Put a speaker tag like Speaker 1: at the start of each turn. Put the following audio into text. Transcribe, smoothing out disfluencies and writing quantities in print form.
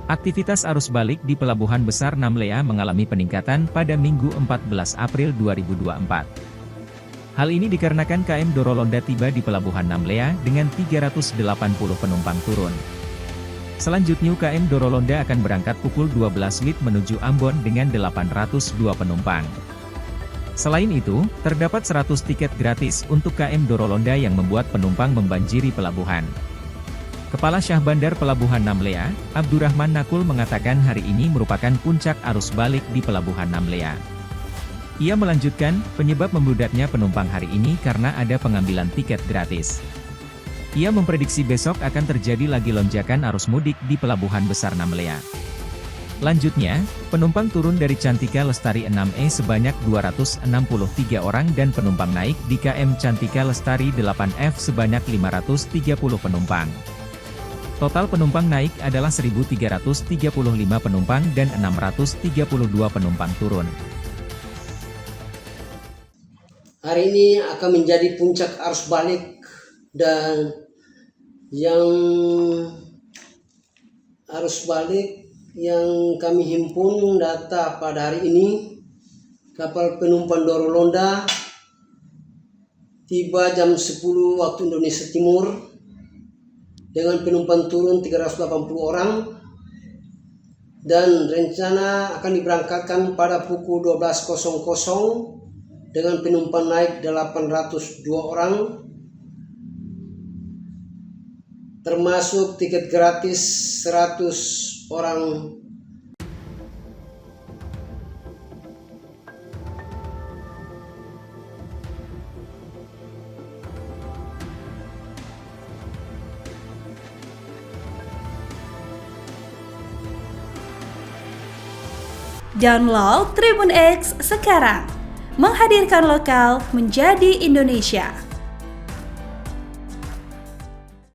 Speaker 1: Aktivitas arus balik di Pelabuhan Besar Namlea mengalami peningkatan pada Minggu 14 April 2024. Hal ini dikarenakan KM Dorolonda tiba di Pelabuhan Namlea dengan 380 penumpang turun. Selanjutnya KM Dorolonda akan berangkat pukul 12 WIB menuju Ambon dengan 802 penumpang. Selain itu, terdapat 100 tiket gratis untuk KM Dorolonda yang membuat penumpang membanjiri pelabuhan. Kepala Syah Bandar Pelabuhan Namlea, Abdurrahman Nakul mengatakan hari ini merupakan puncak arus balik di Pelabuhan Namlea. Ia melanjutkan, penyebab membludaknya penumpang hari ini karena ada pengambilan tiket gratis. Ia memprediksi besok akan terjadi lagi lonjakan arus mudik di Pelabuhan Besar Namlea. Lanjutnya, penumpang turun dari Cantika Lestari 6E sebanyak 263 orang dan penumpang naik di KM Cantika Lestari 8F sebanyak 530 penumpang. Total penumpang naik adalah 1.335 penumpang dan 632 penumpang turun.
Speaker 2: Hari ini akan menjadi puncak arus balik dan yang arus balik yang kami himpun data pada hari ini, kapal penumpang Dorolonda tiba jam 10 waktu Indonesia Timur dengan penumpang turun 380 orang dan rencana akan diberangkatkan pada pukul 12.00 dengan penumpang naik 802 orang termasuk tiket gratis 100 orang.
Speaker 3: Download Tribun X sekarang, menghadirkan lokal menjadi Indonesia.